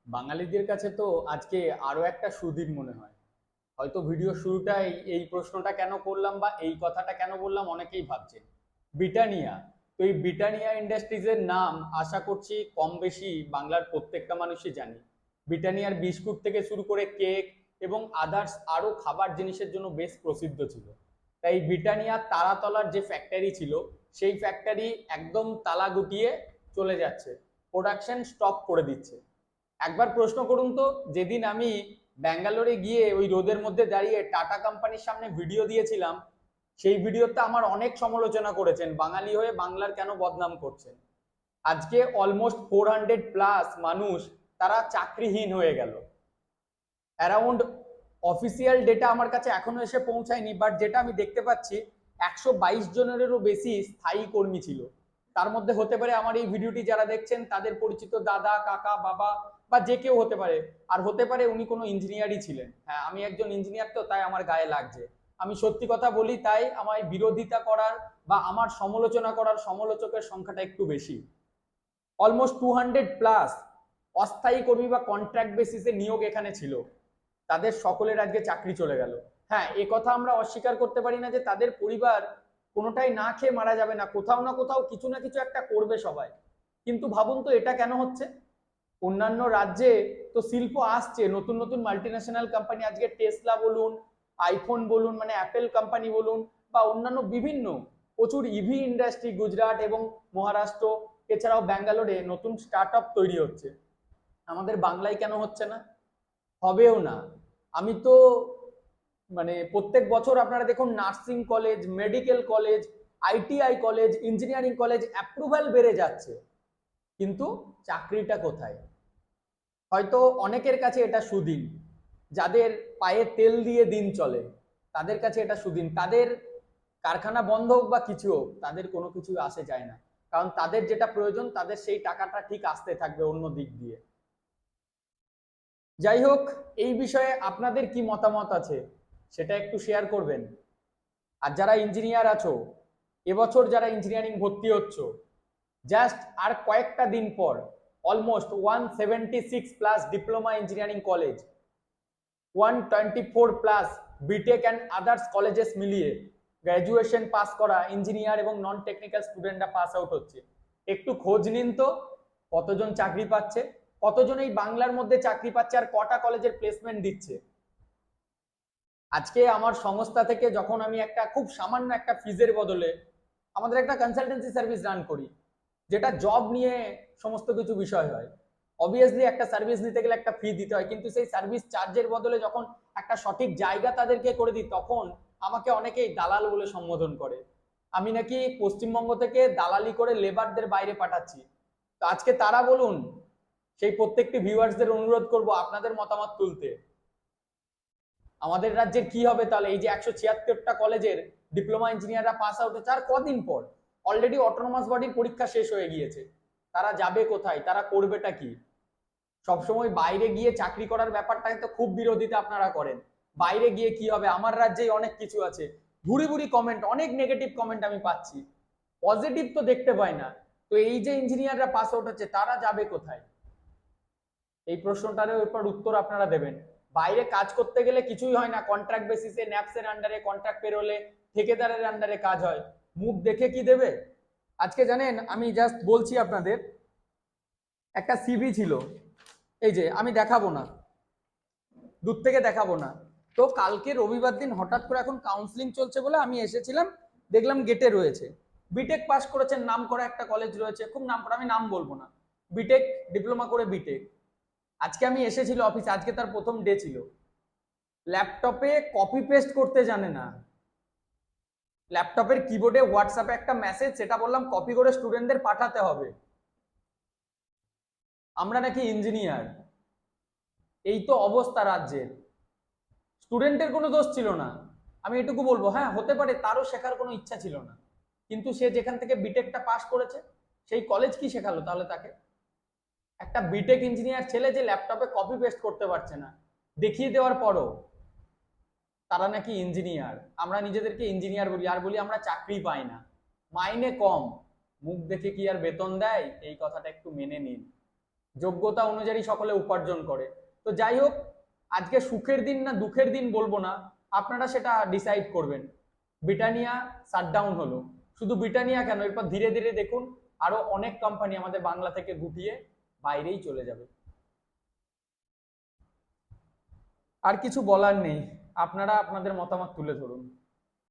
বাঙালিদের কাছে তো আজকে আরো একটা সুদিন মনে হয়। হয়তো ভিডিও শুরুটাই এই প্রশ্নটা কেন করলাম বা এই কথাটা কেন বললাম অনেকেই ভাবছেন। ব্রিটানিয়া। তো এই ব্রিটানিয়া ইন্ডাস্ট্রিজের নাম আশা করছি কম বেশি বাংলার প্রত্যেকটা মানুষই জানি। ব্রিটানিয়ার বিস্কুট থেকে শুরু করে কেক এবং আদার্স আরো খাবার জিনিসের জন্য বেশ প্রসিদ্ধ ছিল। তাই ব্রিটানিয়ার তারাতলার যে ফ্যাক্টরি ছিল সেই ফ্যাক্টরি একদম তালা গুটিয়ে চলে যাচ্ছে, প্রোডাকশন স্টপ করে দিচ্ছে। একবার প্রশ্ন করুন তো, যেদিন আমি ব্যাঙ্গালোরে গিয়ে ওই রোদের মধ্যে দাঁড়িয়ে টাটা কোম্পানির সামনে ভিডিও দিয়েছিলাম, সেই ভিডিওতে আমার অনেক সমালোচনা করেছেন, বাঙালি হয়ে বাংলার কেন বদনাম করছেন। আজকে অলমোস্ট 400+ মানুষ তারা চাকরিহীন হয়ে গেল। অ্যারাউন্ড অফিসিয়াল ডেটা আমার কাছে এখনো এসে পৌঁছায়নি, বাট যেটা আমি দেখতে পাচ্ছি 122 জনেরও বেশি স্থায়ী কর্মী ছিল। তার মধ্যে হতে পারে আমার এই ভিডিওটি যারা দেখছেন তাদের পরিচিত দাদা, কাকা, বাবা বা যে কেউ হতে পারে। আর হতে পারে উনি কোনো ইঞ্জিনিয়ারই ছিলেন। হ্যাঁ, আমি একজন ইঞ্জিনিয়ার, তো তাই আমার গায়ে লাগছে। আমি সত্যি কথা বলি, তাই আমায় বিরোধিতা করার বা আমার সমালোচনা করার সমালোচকের সংখ্যাটা একটু বেশি। অলমোস্ট 200+ অস্থায়ী কর্মী বা কন্ট্রাক্ট বেসিসে নিয়োগ এখানে ছিল, তাদের সকলের আজকে চাকরি চলে গেল। হ্যাঁ, এ কথা আমরা অস্বীকার করতে পারি না যে তাদের পরিবার কোনোটাই না খেয়ে মারা যাবে না, কোথাও না কোথাও কিছু না কিছু একটা করবে সবাই। কিন্তু ভাবুন তো এটা কেন হচ্ছে। অন্যান্য রাজ্যে তো শিল্প আসছে, নতুন নতুন মাল্টিন্যাশনাল কোম্পানি, আজকে টেসলা বলুন, আইফোন বলুন, মানে অ্যাপেল কোম্পানি বলুন, বা অন্যান্য বিভিন্ন প্রচুর ইভি ইন্ডাস্ট্রি গুজরাট এবং মহারাষ্ট্র, এছাড়াও ব্যাঙ্গালোরে নতুন স্টার্ট আপ তৈরি হচ্ছে। আমাদের বাংলায় কেন হচ্ছে না? হবেও না। আমি তো মানে প্রত্যেক বছর আপনারা দেখুন nursing college, medical college, ITI college, engineering college approval বেড়ে যাচ্ছে, কিন্তু চাকরিটা কোথায়? হয়তো অনেকের কাছে এটা সুদিন, যাদের পায়ে তেল দিয়ে দিন চলে তাদের কাছে এটা সুদিন। তাদের কারখানা বন্ধ হোক বা কিছু হোক, তাদের কোনো কিছু আসে যায় না, কারণ তাদের যেটা প্রয়োজন তাদের সেই টাকাটা ঠিক আসতে থাকবে অন্য দিক দিয়ে। যাই হোক, এই বিষয়ে আপনাদের কি মতামত আছে সেটা একটু শেয়ার করবেন। আর যারা ইঞ্জিনিয়ার আছো, এবছর যারা ইঞ্জিনিয়ারিং ভর্তি হচ্ছ, জাস্ট আর কয়েকটা দিন পর almost 176+ diploma engineering college, 124+ BTech and others colleges মিলিয়ে গ্র্যাজুয়েশন পাস করা ইঞ্জিনিয়ার এবং নন টেকনিক্যাল স্টুডেন্টরা পাস আউট হচ্ছে। একটু খোঁজ নিন তো, কতজন চাকরি পাচ্ছে, কতজন এই বাংলার মধ্যে চাকরি পাচ্ছে, আর কটা কলেজের প্লেসমেন্ট দিচ্ছে। আজকে আমার সংস্থা থেকে যখন আমি একটা খুব সামান্য একটা ফিজের বদলে আমাদের একটা কনসালটেন্সি সার্ভিস রান করি, যেটা জব নিয়ে সমস্ত কিছু বিষয় হয়, অবভিয়াসলি একটা সার্ভিস নিতে গেলে একটা ফি দিতে হয়, কিন্তু সেই সার্ভিস চার্জের বদলে যখন একটা সঠিক জায়গা তাদেরকে করে দিই, তখন আমাকে অনেকেই দালাল বলে সম্বোধন করে। আমি নাকি পশ্চিমবঙ্গ থেকে দালালি করে লেবারদের বাইরে পাঠাচ্ছি। তো আজকে তারা বলুন, সেই প্রত্যেকটি ভিউয়ার্সদের অনুরোধ করব আপনাদের মতামত তুলতে। আমাদের রাজ্যের কি হবে তাহলে? এই যে 176টা কলেজের ডিপ্লোমা ইঞ্জিনিয়াররা পাস আউট হচ্ছে আর কদিন পর, অলরেডি অটোনমাস বডির পরীক্ষা শেষ হয়ে গিয়েছে, তারা যাবে কোথায়, তারা করবেটা কি? সবসময় বাইরে গিয়ে চাকরি করার ব্যাপারটাকে তো খুব বিরোধিতা আপনারা করেন। বাইরে গিয়ে কি হবে? আমার রাজ্যেই অনেক কিছু আছে। ভুরি ভুরি কমেন্ট, অনেক নেগেটিভ কমেন্ট আমি পাচ্ছি, পজিটিভ তো দেখতে পাই না। তো এই যে ইঞ্জিনিয়াররা পাস আউট হচ্ছে তারা যাবে কোথায়? এই প্রশ্নটার উপর উত্তর আপনারা দেবেন। বাইরে কাজ করতে গেলে কিছুই হয় না, কন্ট্রাক্ট বেসিসে, ন্যাপসের আন্ডারে, কন্ট্রাক্ট পেরোলে, ঠিকাদারের আন্ডারে কাজ হয়। মুখ দেখে কি দেবে? আজকে জানেন, আমি জাস্ট বলছি আপনাদের, একটা সিভি ছিল, এই যে আমি দেখাবো না, দূর থেকে দেখাবো না। তো কালকে রবিবার দিন হঠাৎ করে এখন কাউন্সিলিং চলছে বলে আমি এসেছিলাম, দেখলাম গেটে রয়েছে, বিটেক পাস করেছেন, নাম করা একটা কলেজ রয়েছে, খুব নাম করা, আমি নাম বলবো না, বিটেক ডিপ্লোমা করে বিটেক। আজকে আমি এসেছিল অফিসে, আজকে তার প্রথম ডে ছিল, ল্যাপটপে কপি পেস্ট করতে জানে না। ল্যাপটপের কিবোর্ডে হোয়াটসঅ্যাপে একটা মেসেজ, সেটা বললাম কপি করে স্টুডেন্টদের পাঠাতে হবে। আমরা নাকি ইঞ্জিনিয়ার? এই তো অবস্থা রাজ্যের। স্টুডেন্টের কোনো দোষ ছিল না, আমি এটুকু বলবো। হ্যাঁ, হতে পারে তারও শেখার কোনো ইচ্ছা ছিল না, কিন্তু সে যেখান থেকে বিটেকটা পাস করেছে সেই কলেজ কি শেখালো তাহলে তাকে? একটা বিটেক ইঞ্জিনিয়ার ছেলে যে ল্যাপটপে কপি পেস্ট করতে পারছে না, দেখিয়ে দেওয়ার পরও তারা নাকি ইঞ্জিনিয়ার। আমরা নিজেদেরকে ইঞ্জিনিয়ার বলি আর বলি আমরা চাকরি পাই না, মাইনে কম। মুখ দেখে কি আর বেতন দেয়? এই কথাটা একটু মেনে নিন। যোগ্যতা অনুযায়ী সকলে উপার্জন করে। তো যাই হোক, আজকে সুখের দিন না দুঃখের দিন বলবো না, আপনারা সেটা ডিসাইড করবেন। ব্রিটানিয়া শাটডাউন হলো, শুধু ব্রিটানিয়া কেন, এরপর ধীরে ধীরে দেখুন আরো অনেক কোম্পানি আমাদের বাংলা থেকে গুটিয়ে বাইরেই চলে যাবে। আর কিছু বলার নেই, আপনারা আপনাদের মতামত তুলে ধরুন।